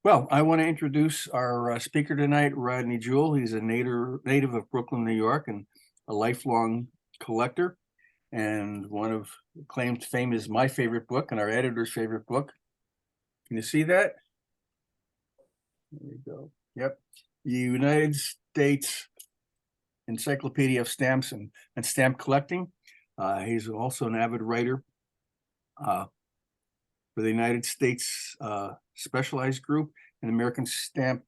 Well, I want to introduce our speaker tonight, Rodney Juell. He's a native of Brooklyn, New York, and a lifelong collector. And one of claimed fame is my favorite book and our editor's favorite book. Can you see that? There we go. Yep. The United States Encyclopedia of Stamps and Stamp Collecting. He's also an avid writer for the United States Specialized Group and American Stamp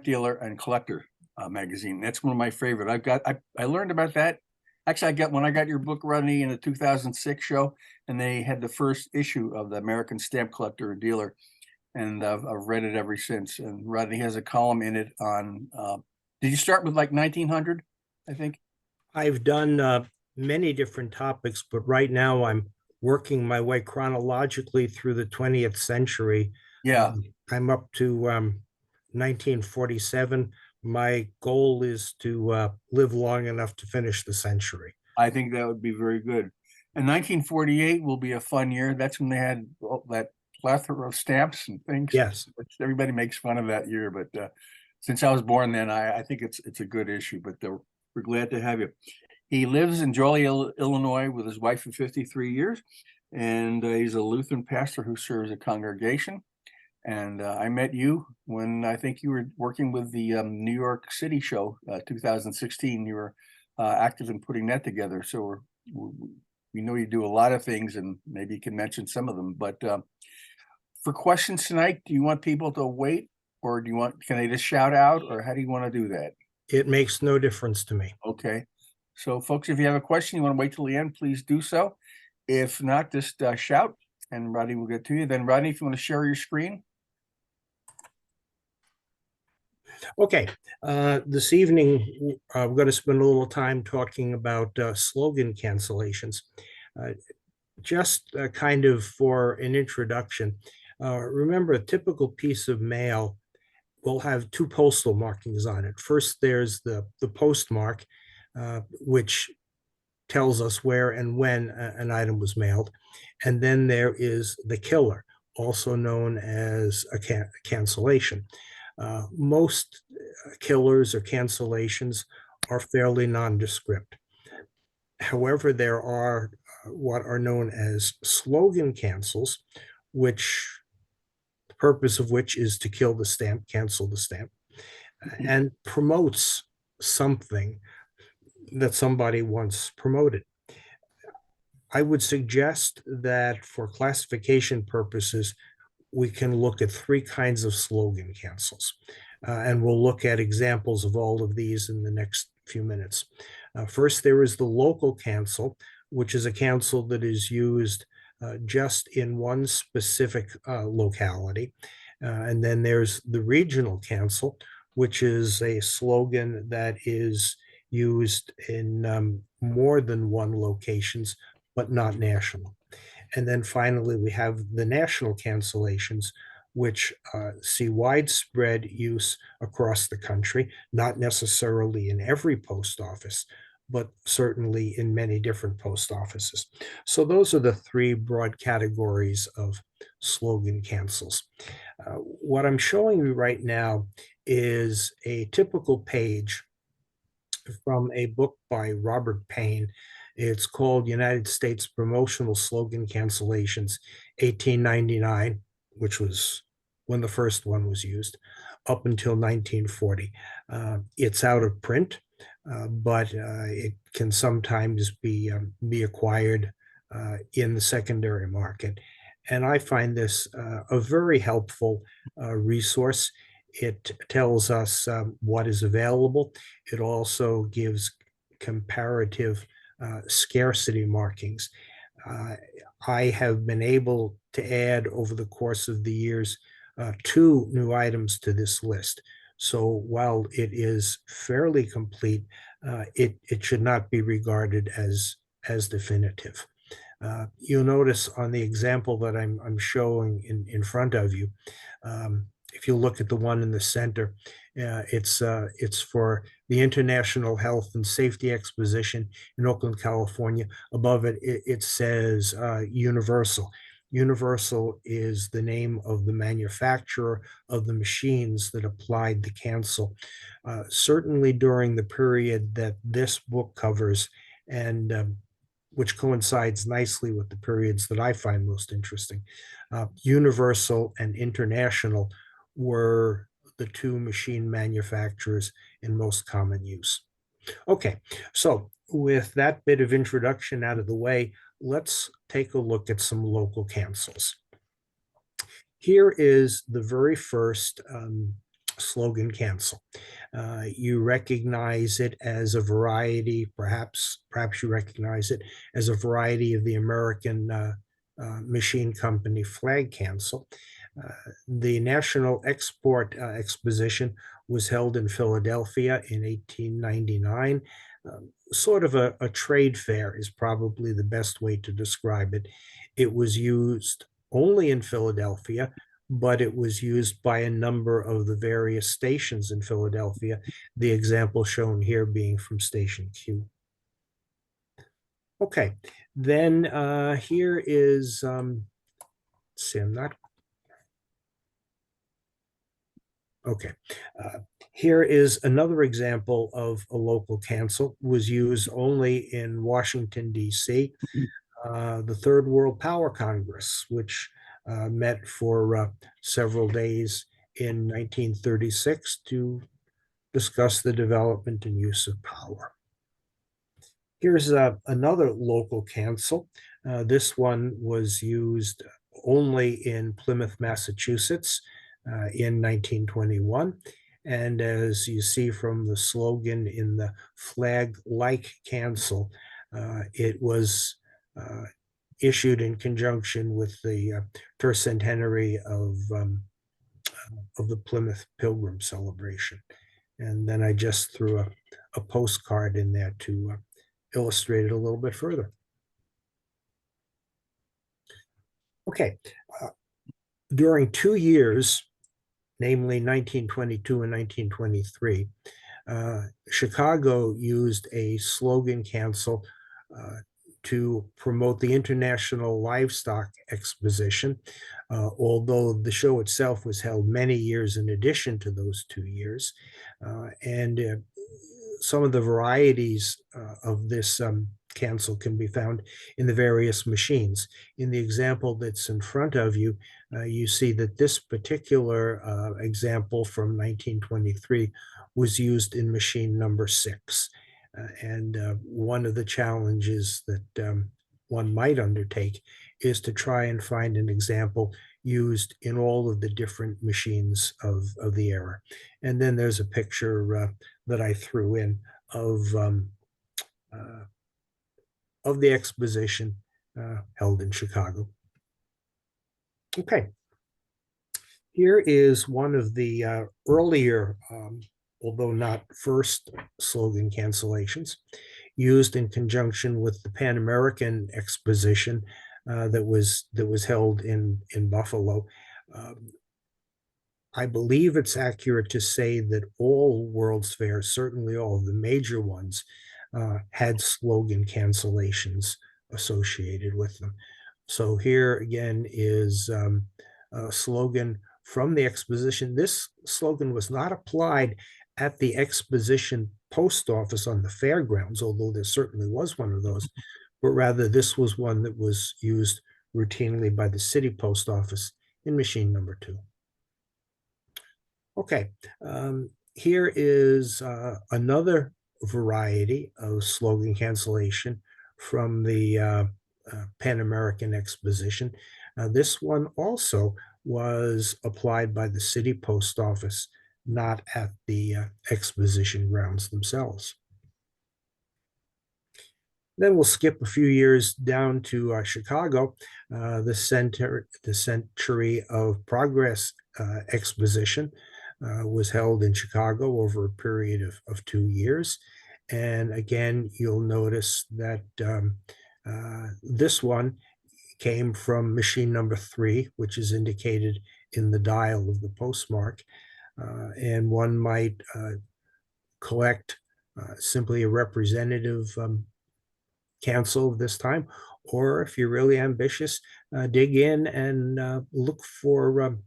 Dealer and Collector magazine. That's one of my favorite. I learned about that. Actually, when I got your book, Rodney, in the 2006 show, and they had the first issue of the American Stamp Collector and Dealer, and I've read it ever since. And Rodney has a column in it on. Did you start with like 1900? I think. I've done many different topics, but right now I'm working my way chronologically through the 20th century. Yeah. I'm up to 1947. My goal is to live long enough to finish the century. I think that would be very good. And 1948 will be a fun year. That's when they had that plethora of stamps and things. Yes. Which everybody makes fun of that year, but since I was born then, I think it's a good issue. But we're glad to have you. He lives in Joliet, Illinois, with his wife of 53 years, and he's a Lutheran pastor who serves a congregation. And I met you when I think you were working with the New York City show, 2016. You were active in putting that together. So we know you do a lot of things, and maybe you can mention some of them. But for questions tonight, do you want people to wait, or can they just shout out, or how do you want to do that? It makes no difference to me. Okay. So folks, if you have a question, you want to wait till the end, please do so. If not, just shout and Rodney will get to you. Then Rodney, if you want to share your screen. Okay, this evening we're going to spend a little time talking about slogan cancellations. Just kind of for an introduction, remember a typical piece of mail will have two postal markings on it. First, there's the postmark, which tells us where and when an item was mailed. And then there is the killer, also known as a cancellation. Most killers or cancellations are fairly nondescript. However, there are what are known as slogan cancels, which the purpose of which is to kill the stamp, cancel the stamp, and promotes something that somebody once promoted. I would suggest that for classification purposes, we can look at three kinds of slogan cancels. And we'll look at examples of all of these in the next few minutes. First, there is the local cancel, which is a cancel that is used just in one specific locality. And then there's the regional cancel, which is a slogan that is used in more than one locations, but not national. And then finally, we have the national cancellations, which see widespread use across the country, not necessarily in every post office, but certainly in many different post offices. So those are the three broad categories of slogan cancels. What I'm showing you right now is a typical page from a book by Robert Payne. It's called United States Promotional Slogan Cancellations, 1899, which was when the first one was used, up until 1940. It's out of print, but it can sometimes be acquired in the secondary market. And I find this a very helpful resource. It tells us what is available. It also gives comparative scarcity markings. I have been able to add over the course of the years 2 new items to this list. So while it is fairly complete, it should not be regarded as definitive. You'll notice on the example that I'm showing in front of you, if you look at the one in the center, it's for the International Health and Safety Exposition in Oakland, California. Above it, it says Universal. Universal is the name of the manufacturer of the machines that applied the cancel. Certainly during the period that this book covers, and which coincides nicely with the periods that I find most interesting, Universal and International were the two machine manufacturers in most common use. Okay, so with that bit of introduction out of the way, let's take a look at some local cancels. Here is the very first slogan cancel. You recognize it as a variety, perhaps you recognize it as a variety of the American machine company flag cancel. The National Export Exposition was held in Philadelphia in 1899. Sort of a trade fair is probably the best way to describe it. It was used only in Philadelphia, but it was used by a number of the various stations in Philadelphia, the example shown here being from Station Q. Okay, then here is, let's see, I'm not, okay. Here is another example of a local cancel, was used only in Washington, D.C. The Third World Power Congress, which met for several days in 1936 to discuss the development and use of power. Here's another local cancel. This one was used only in Plymouth, Massachusetts in 1921. And as you see from the slogan in the flag-like cancel, it was issued in conjunction with the tercentenary of the Plymouth Pilgrim celebration. And then I just threw a postcard in there to illustrate it a little bit further. Okay, during 2 years, namely 1922 and 1923, Chicago used a slogan cancel to promote the International Livestock Exposition, although the show itself was held many years in addition to those 2 years. And some of the varieties of this cancel can be found in the various machines. In the example that's in front of you, you see that this particular example from 1923 was used in machine number 6. And one of the challenges that one might undertake is to try and find an example used in all of the different machines of the era. And then there's a picture that I threw in of the exposition held in Chicago. Okay. Here is one of the earlier, although not first, slogan cancellations used in conjunction with the Pan American Exposition that was held in Buffalo. I believe it's accurate to say that all World's Fairs, certainly all of the major ones, had slogan cancellations associated with them. So here again is a slogan from the exposition. This slogan was not applied at the exposition post office on the fairgrounds, although there certainly was one of those, but rather this was one that was used routinely by the city post office in machine number 2. Okay, here is another variety of slogan cancellation from the Pan American Exposition. This one also was applied by the city post office, not at the exposition grounds themselves. Then we'll skip a few years down to Chicago, the Century of Progress Exposition was held in Chicago over a period of 2 years. And again, you'll notice that this one came from machine number 3, which is indicated in the dial of the postmark. And one might collect simply a representative cancel this time, Or if you're really ambitious, dig in and look for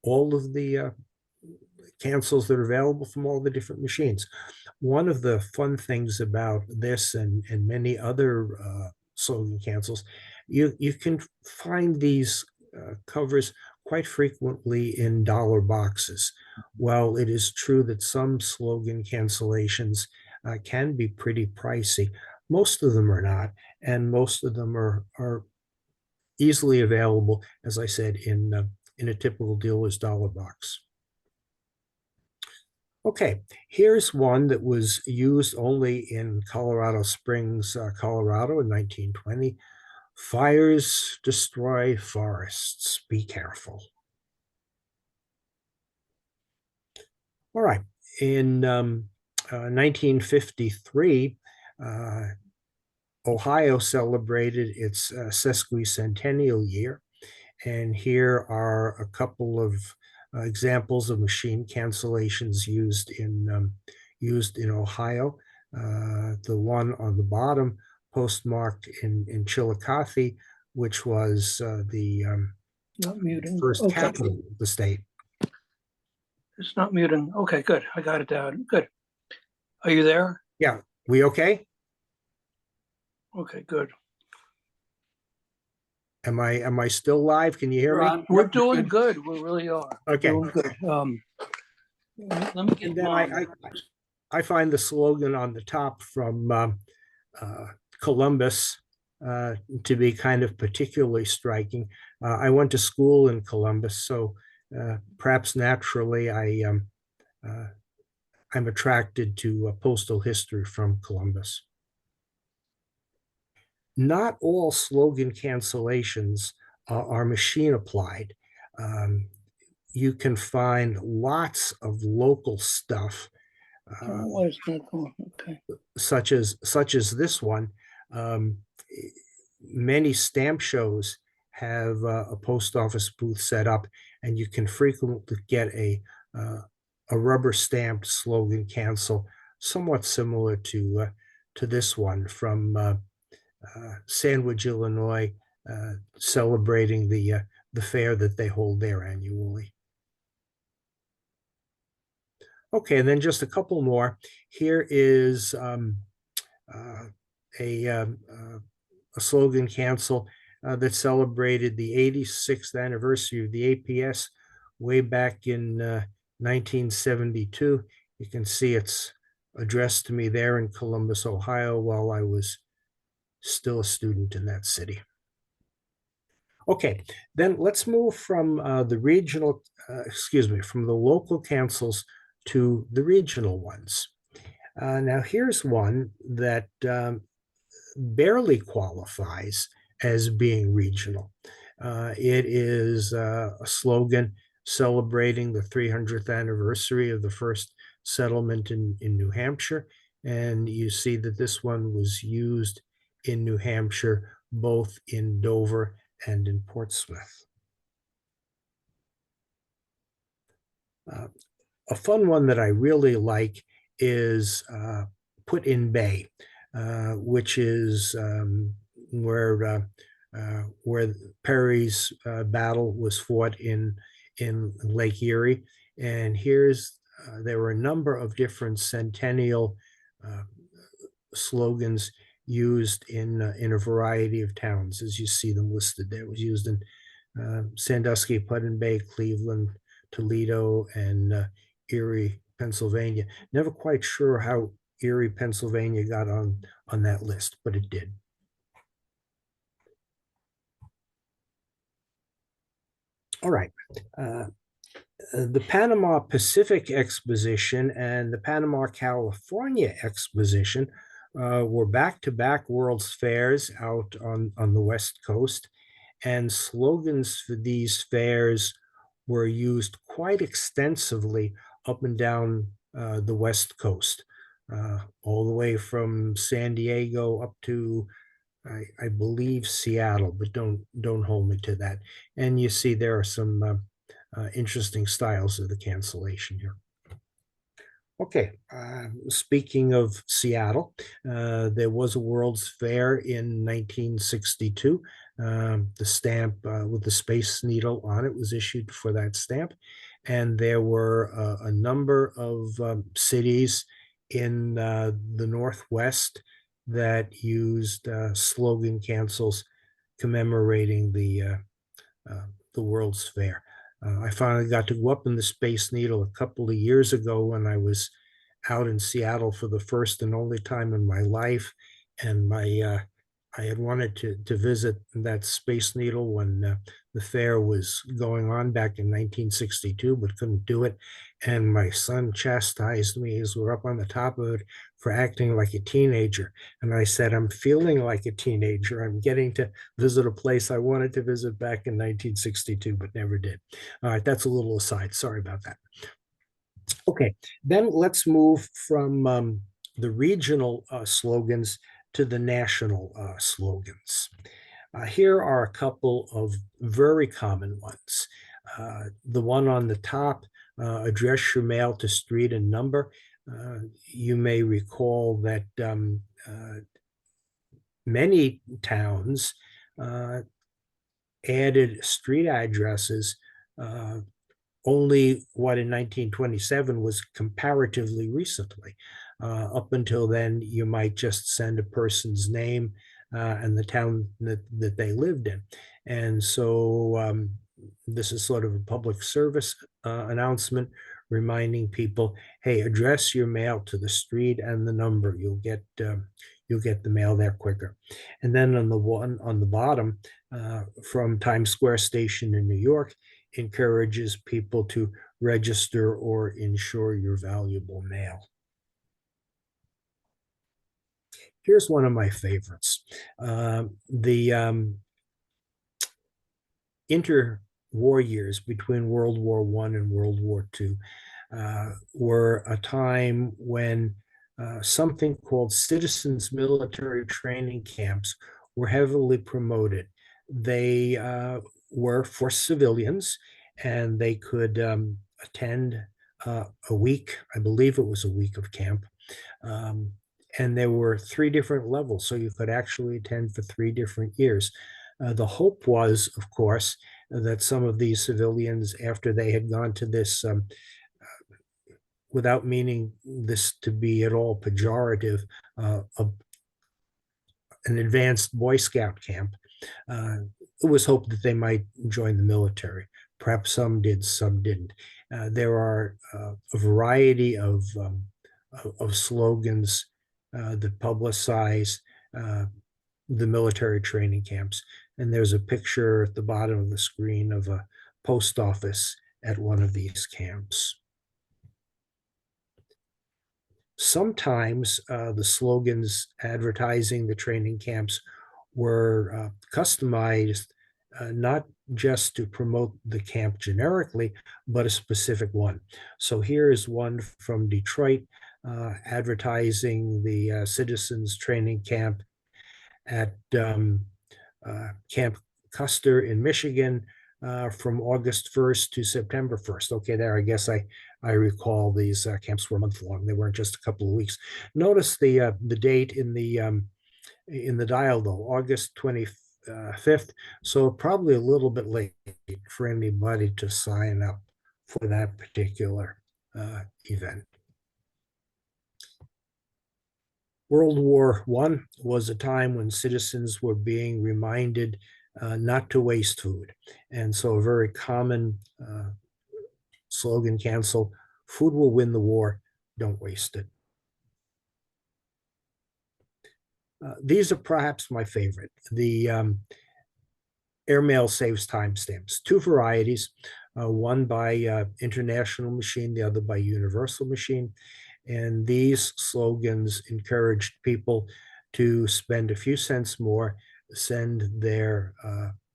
all of the cancels that are available from all the different machines. One of the fun things about this and many other slogan cancels, you can find these covers quite frequently in dollar boxes. While it is true that some slogan cancellations can be pretty pricey, most of them are not, and most of them are easily available, as I said, in a typical dealer's dollar box. Okay, here's one that was used only in Colorado Springs, Colorado in 1920. Fires destroy forests. Be careful. All right, in 1953, Ohio celebrated its sesquicentennial year. And here are a couple of examples of machine cancellations used in Ohio. The one on the bottom, postmarked in Chillicothe, which was the Not muting. first Okay. capital of the state. It's not muting. Okay, good. I got it down. Good. Are you there? Yeah, we okay? Okay, good. Am I still live? Can you hear me? Ron, We're yep, doing good. We really are. Okay. Doing good. Let me get And then mine. I find the slogan on the top from Columbus to be kind of particularly striking. I went to school in Columbus, so perhaps naturally I'm attracted to postal history from Columbus. Not all slogan cancellations are machine applied. You can find lots of local stuff, Why is that going? Okay. such as this one. Many stamp shows have a post office booth set up, and you can frequently get a rubber stamped slogan cancel, somewhat similar to this one from Sandwich, Illinois, celebrating the fair that they hold there annually. Okay, and then just a couple more. Here is a slogan cancel that celebrated the 86th anniversary of the APS way back in 1972. You can see it's addressed to me there in Columbus, Ohio, while I was still a student in that city. Okay, then let's move from the regional, from the local cancels to the regional ones. Now here's one that barely qualifies as being regional. It is a slogan celebrating the 300th anniversary of the first settlement in New Hampshire. And you see that this one was used in New Hampshire, both in Dover and in Portsmouth. A fun one that I really like is Put in Bay, which is where Perry's battle was fought in Lake Erie. And here's there were a number of different centennial slogans used in a variety of towns, as you see them listed there. It was used in Sandusky, Put-in Bay, Cleveland, Toledo, and Erie, Pennsylvania. Never quite sure how Erie, Pennsylvania got on that list, but it did. All right. The Panama Pacific Exposition and the Panama California Exposition were back-to-back World's Fairs out on the West Coast, and slogans for these fairs were used quite extensively up and down the West Coast, all the way from San Diego up to I believe Seattle, but don't hold me to that. And you see there are some interesting styles of the cancellation here. Okay, speaking of Seattle, there was a World's Fair in 1962. The stamp with the Space Needle on it was issued for that stamp. And there were a number of cities in the Northwest that used slogan cancels commemorating the World's Fair. I finally got to go up in the Space Needle a couple of years ago when I was out in Seattle for the first and only time in my life, and I had wanted to visit that Space Needle when the fair was going on back in 1962, but couldn't do it. And my son chastised me as we're up on the top of it for acting like a teenager. And I said, I'm feeling like a teenager. I'm getting to visit a place I wanted to visit back in 1962, but never did. All right, that's a little aside. Sorry about that. Okay, then let's move from the regional slogans to the national slogans. Here are a couple of very common ones. The one on the top, address your mail to street and number. You may recall that many towns added street addresses only what in 1927 was comparatively recently. Up until then, you might just send a person's name and the town that they lived in. And so this is sort of a public service announcement reminding people, hey, address your mail to the street and the number. You'll get the mail there quicker. And then on the one on the bottom, from Times Square Station in New York, encourages people to register or insure your valuable mail. Here's one of my favorites. The interwar years between World War I and World War II were a time when something called citizens military training camps were heavily promoted. They were for civilians, and they could attend a week, I believe it was a week of camp. And there were 3 different levels, so you could actually attend for 3 different years. The hope was, of course, that some of these civilians, after they had gone to this, without meaning this to be at all pejorative, an advanced Boy Scout camp, it was hoped that they might join the military. Perhaps some did, some didn't. There are a variety of slogans that publicize the military training camps. And there's a picture at the bottom of the screen of a post office at one of these camps. Sometimes the slogans advertising the training camps were customized not just to promote the camp generically, but a specific one. So here is one from Detroit advertising the Citizens Training Camp at Camp Custer in Michigan from August 1st to September 1st. Okay, there, I guess I recall these camps were a month long. They weren't just a couple of weeks. Notice the date in the dial though, August 25th. So probably a little bit late for anybody to sign up for that particular event. World War I was a time when citizens were being reminded not to waste food. And so a very common slogan cancel, food will win the war, don't waste it. These are perhaps my favorite. The airmail saves timestamps, 2 varieties, one by International Machine, the other by Universal Machine. And these slogans encouraged people to spend a few cents more, send their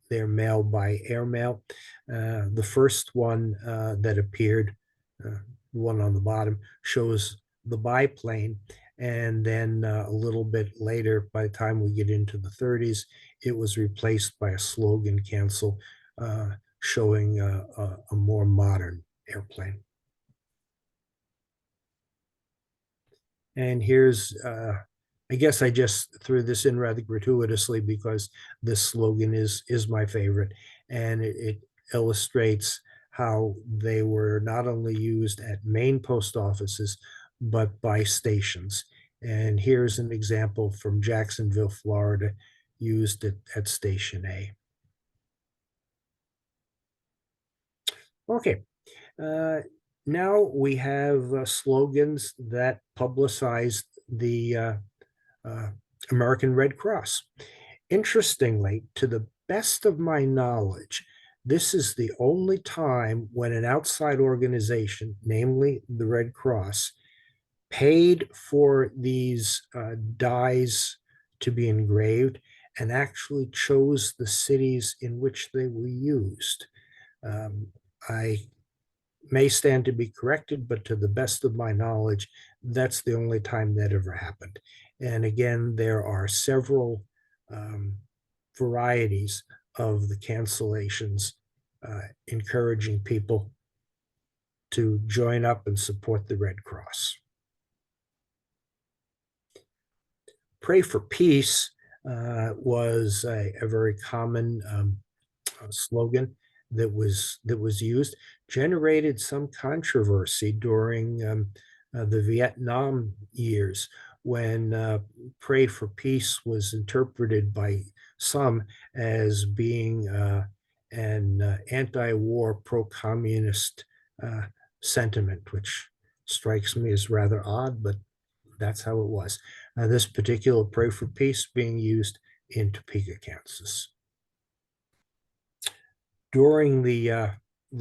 mail by airmail. The first one that appeared, one on the bottom, shows the biplane. And then a little bit later, by the time we get into the 30s, it was replaced by a slogan cancel showing a more modern airplane. And here's, I guess I just threw this in rather gratuitously because this slogan is my favorite, and it illustrates how they were not only used at main post offices, but by stations. And here's an example from Jacksonville, Florida, used at Station A. Okay, now we have slogans that publicize the American Red Cross. Interestingly, to the best of my knowledge, this is the only time when an outside organization, namely the Red Cross, paid for these dies to be engraved and actually chose the cities in which they were used. I may stand to be corrected, but to the best of my knowledge, that's the only time that ever happened. And again, there are several varieties of the cancellations encouraging people to join up and support the Red Cross. Pray for Peace was a very common slogan that was used, generated some controversy during the Vietnam years, when Pray for Peace was interpreted by some as being an anti-war, pro-communist sentiment, which strikes me as rather odd, but that's how it was. This particular Pray for Peace being used in Topeka, Kansas. During the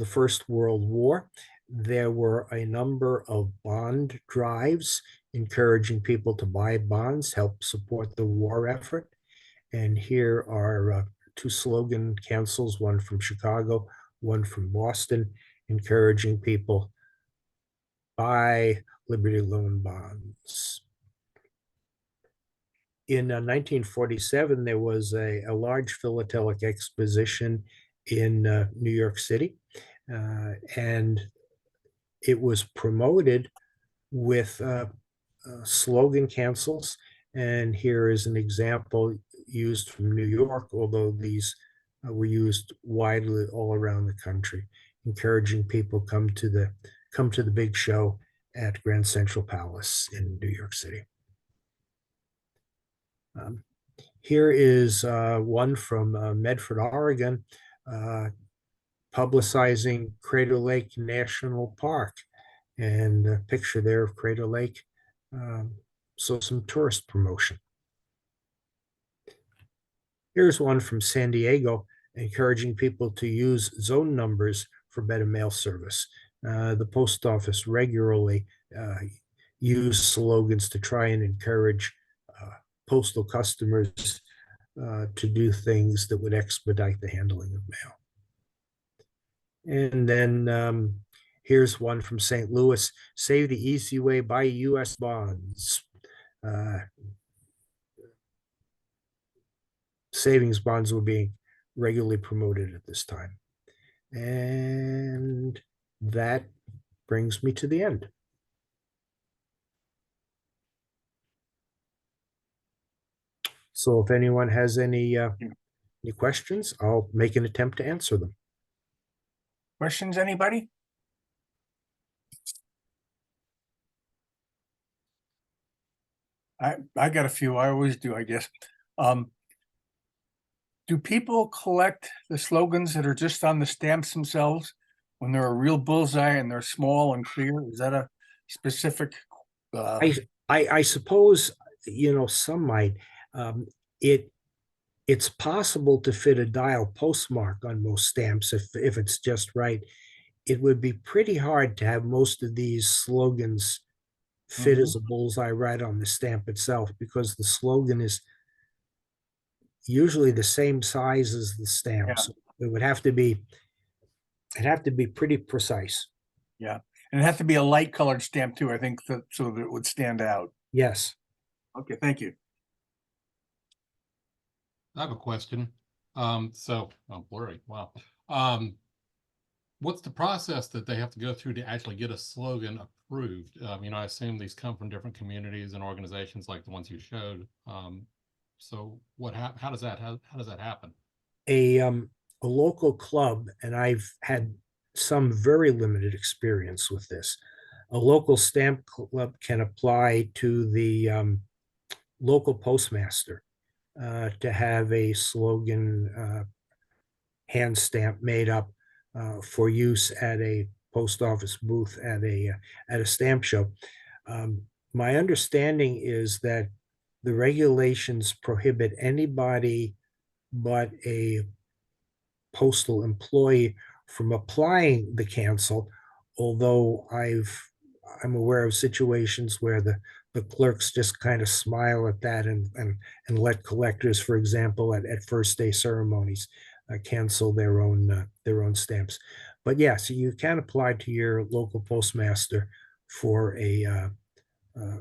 First World War, there were a number of bond drives encouraging people to buy bonds, help support the war effort. And here are two slogan cancels, one from Chicago, one from Boston, encouraging people buy Liberty Loan bonds. In 1947, there was a large philatelic exposition in New York City, and it was promoted with slogan cancels. And here is an example used from New York, although these were used widely all around the country, encouraging people come to the big show at Grand Central Palace in New York City. Here is one from Medford, Oregon, publicizing Crater Lake National Park, and a picture there of Crater Lake. So some tourist promotion. Here's one from San Diego, encouraging people to use zone numbers for better mail service. The post office regularly use slogans to try and encourage postal customers to do things that would expedite the handling of mail. And then here's one from St. Louis: save the easy way, buy U.S. bonds. Savings bonds were being regularly promoted at this time. And that brings me to the end. So if anyone has any questions, I'll make an attempt to answer them. Questions, anybody? I got a few. I always do, I guess. Do people collect the slogans that are just on the stamps themselves when they're a real bullseye and they're small and clear? Is that a specific? I suppose, some might. It's possible to fit a dial postmark on most stamps if it's just right. It would be pretty hard to have most of these slogans fit as a bullseye right on the stamp itself, because the slogan is usually the same size as the stamp. Yeah. So it'd have to be pretty precise. Yeah. And it has to be a light colored stamp too, I think, so that it would stand out. Yes. Okay, thank you. I have a question. Blurry. Wow. what's the process that they have to go through to actually get a slogan approved? I assume these come from different communities and organizations like the ones you showed. So how does that happen? A local club, and I've had some very limited experience with this. A local stamp club can apply to the local postmaster to have a slogan hand stamp made up for use at a post office booth at a stamp show. My understanding is that the regulations prohibit anybody but a postal employee from applying the cancel, although I'm aware of situations where the clerks just kind of smile at that and let collectors, for example, at first day ceremonies, cancel their own stamps. But yeah, so you can apply to your local postmaster for a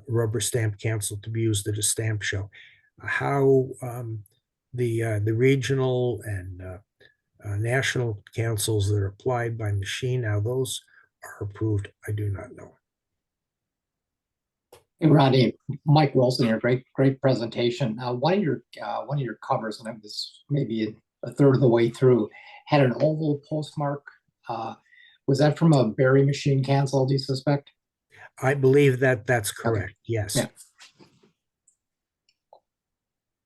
rubber stamp cancel to be used at a stamp show. How the regional and national cancels that are applied by machine, how those are approved, I do not know. Hey, Rodney, Mike Wilson here. Great presentation. One of your covers, and it was maybe a third of the way through, had an oval postmark. Was that from a Berry machine cancel, do you suspect? I believe that that's correct. Okay. Yes. Yeah.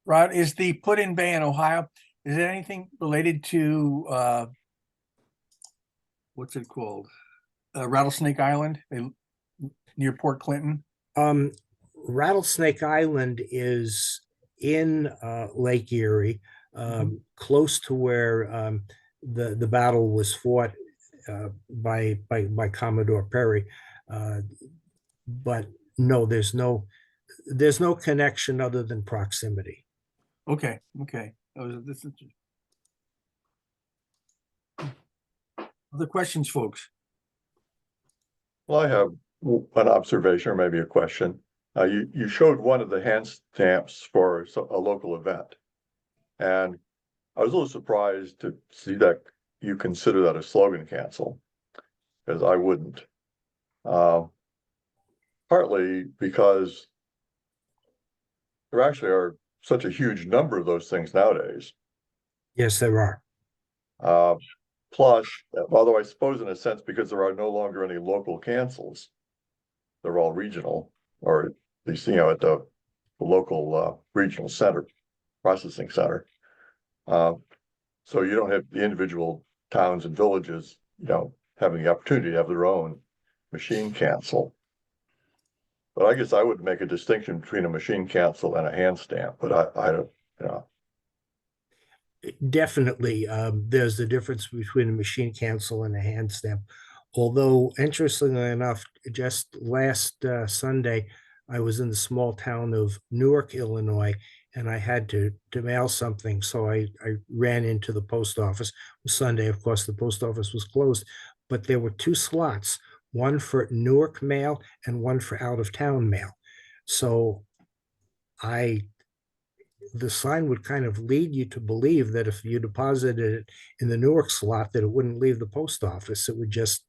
Rod, is the put-in bay in Ohio, is it anything related to what's it called? Rattlesnake Island near Port Clinton? Rattlesnake Island is in Lake Erie, close to where the battle was fought by Commodore Perry. But no, there's no connection other than proximity. Okay. Other questions, folks? Well, I have an observation or maybe a question. You showed one of the hand stamps for a local event, and I was a little surprised to see that you consider that a slogan cancel, because I wouldn't. Partly because there actually are such a huge number of those things nowadays. Yes, there are. Plus, although I suppose in a sense, because there are no longer any local cancels, they're all regional, or at least, at the local regional center, processing center. So you don't have the individual towns and villages, having the opportunity to have their own machine cancel. But I guess I would make a distinction between a machine cancel and a hand stamp, but I don't, Definitely, there's the difference between a machine cancel and a hand stamp. Although, interestingly enough, just last Sunday, I was in the small town of Newark, Illinois, and I had to mail something. So I ran into the post office. It was Sunday, of course, the post office was closed, but there were 2 slots, one for Newark mail and one for out-of-town mail. So the sign would kind of lead you to believe that if you deposited it in the Newark slot, that it wouldn't leave the post office. It would just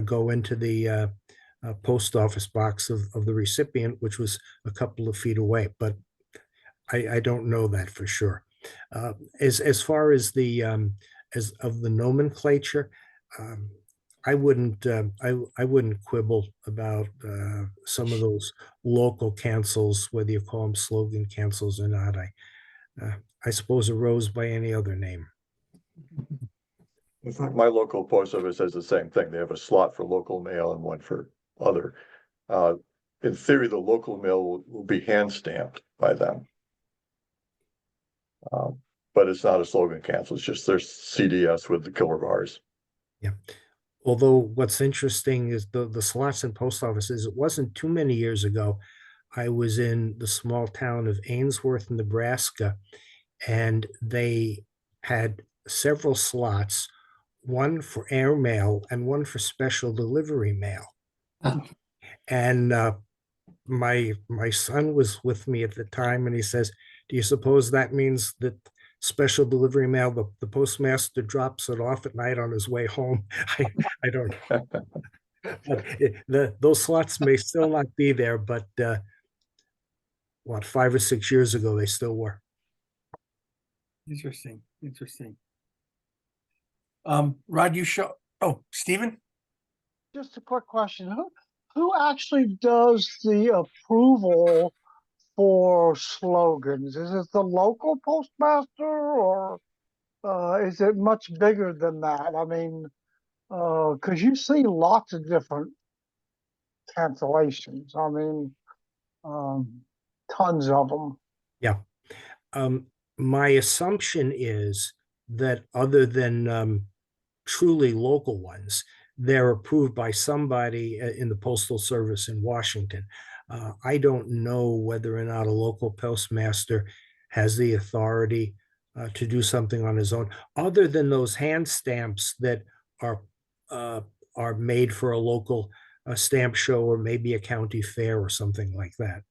go into the post office box of the recipient, which was a couple of feet away. But I don't know that for sure. As far as the as of the nomenclature, I wouldn't quibble about some of those local cancels, whether you call them slogan cancels or not. I suppose a rose by any other name. in fact, my local post office has the same thing. They have a slot for local mail and one for other. In theory, the local mail will be hand stamped by them. But it's not a slogan cancel. It's just their CDS with the killer bars. Yeah. Although what's interesting is the slots in post offices, it wasn't too many years ago. I was in the small town of Ainsworth, Nebraska, and they had several slots, one for air mail and one for special delivery mail. And my son was with me at the time, and he says, "Do you suppose that means that special delivery mail. The postmaster drops it off at night on his way home. I don't know. But those slots may still not be there, but what, 5 or 6 years ago, they still were. Interesting, interesting. Rod, Stephen? Just a quick question. Who actually does the approval for slogans? Is it the local postmaster or is it much bigger than that? I mean, because you see lots of different cancellations. I mean, tons of them. Yeah. My assumption is that other than truly local ones, they're approved by somebody in the Postal Service in Washington. I don't know whether or not a local postmaster has the authority to do something on his own, other than those hand stamps that are made for a local stamp show or maybe a county fair or something like that.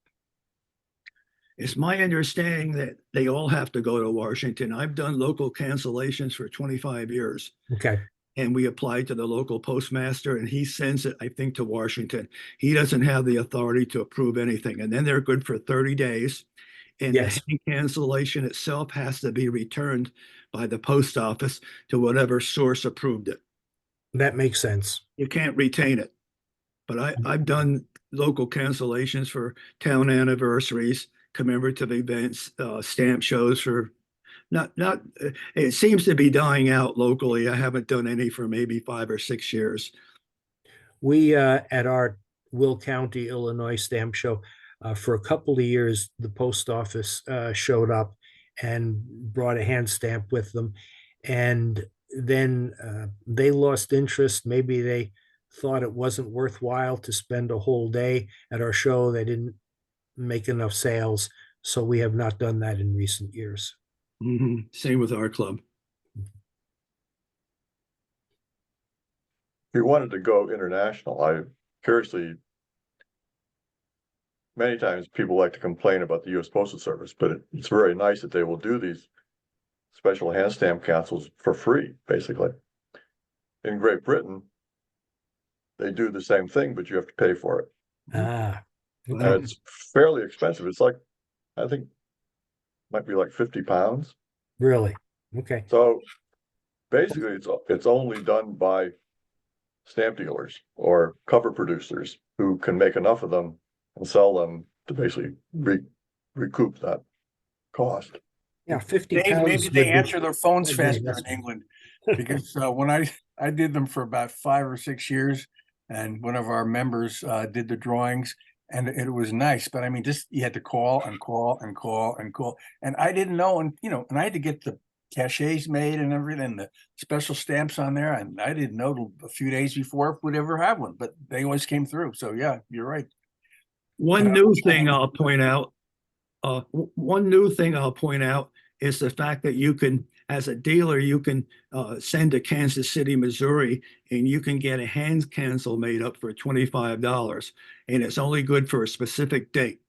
It's my understanding that they all have to go to Washington. I've done local cancellations for 25 years. Okay. And we applied to the local postmaster and he sends it, I think, to Washington. He doesn't have the authority to approve anything. And then they're good for 30 days. And Yes. the cancellation itself has to be returned by the post office to whatever source approved it. That makes sense. You can't retain it. But I've done local cancellations for town anniversaries, commemorative events, stamp shows for it seems to be dying out locally. I haven't done any for maybe 5 or 6 years. We at our Will County, Illinois stamp show, for a couple of years, the post office showed up and brought a hand stamp with them. And then they lost interest. Maybe they thought it wasn't worthwhile to spend a whole day at our show. They didn't make enough sales. So we have not done that in recent years. Mm-hmm. Same with our club. If you wanted to go international, many times people like to complain about the U.S. Postal Service, but it's very nice that they will do these special hand stamp cancels for free, basically. In Great Britain, they do the same thing, but you have to pay for it. Ah, And okay. it's fairly expensive. It's like, I think, might be like £50. Really? Okay. So basically, it's only done by stamp dealers or cover producers who can make enough of them and sell them to basically recoup that cost. Yeah, 50 Dave, pounds. maybe they would be- answer their phones would be faster in investment. England, because when I did them for about 5 or 6 years, and one of our members did the drawings, and it was nice, but I mean, just you had to call and call and call and call, and I didn't know, and and I had to get the cachets made and everything, the special stamps on there, and I didn't know till a few days before we'd ever have one, but they always came through. So yeah, you're right. One new thing I'll point out is the fact that you can, as a dealer, you can send to Kansas City, Missouri, and you can get a hand cancel made up for $25. And it's only good for a specific date,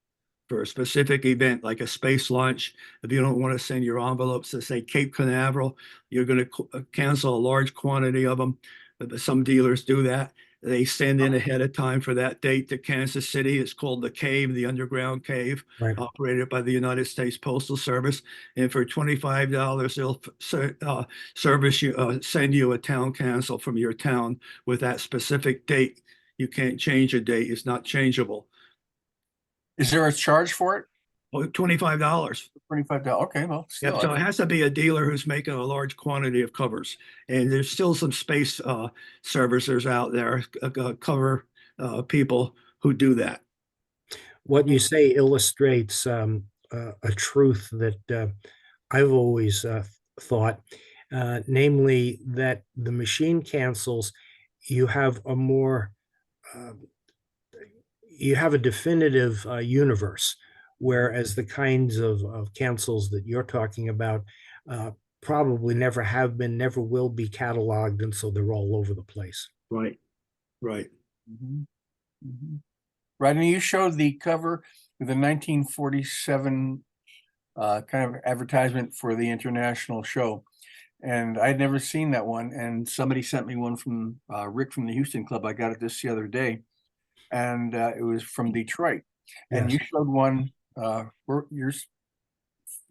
for a specific event, like a space launch. If you don't want to send your envelopes to, say, Cape Canaveral, you're going to cancel a large quantity of them. Some dealers do that. They send in ahead of time for that date to Kansas City. It's called the Cave, the underground cave, Right. operated by the United States Postal Service. And for $25, they'll service you, send you a town cancel from your town with that specific date. You can't change a date. It's not changeable. Is there a charge for it? Well, $25. $25. Okay, well, still, Yep, so it has to be a dealer who's making a large quantity of covers. And there's still some space servicers out there, cover people who do that. What you say illustrates a truth that I've always thought, namely that the machine cancels, you have a more, you have a definitive universe, whereas the kinds of cancels that you're talking about probably never have been, never will be cataloged, and so they're all over the place. Right, right. Rodney, you showed the cover with the 1947 kind of advertisement for the international show. And I'd never seen that one. And somebody sent me one from Rick from the Houston Club. I got it this the other day. And it was from Detroit. And you Yes. showed one, yours,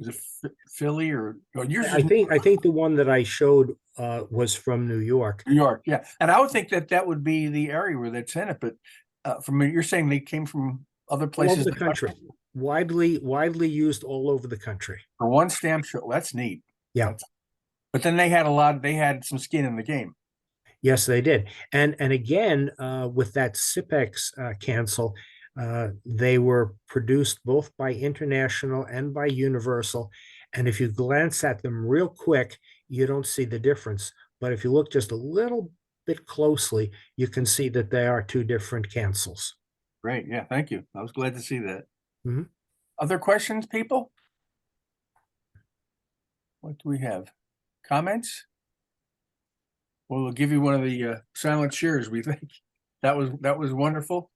is it Philly or yours? I think the one that I showed was from New York. New York, yeah. And I would think that that would be the area where they'd sent it, but from you're saying they came from other All places over the in country, widely used all over the country. for one stamp show. That's neat. Yeah. But then they had some skin in the game. Yes, they did. And again, with that SIPEX cancel, they were produced both by International and by Universal. And if you glance at them real quick, you don't see the difference. But if you look just a little bit closely, you can see that they are two different cancels. Great. Yeah, thank you. I was glad to see that. Mhm. Other questions, people? What do we have? Comments? Well, we'll give you one of the silent cheers. We think that was wonderful.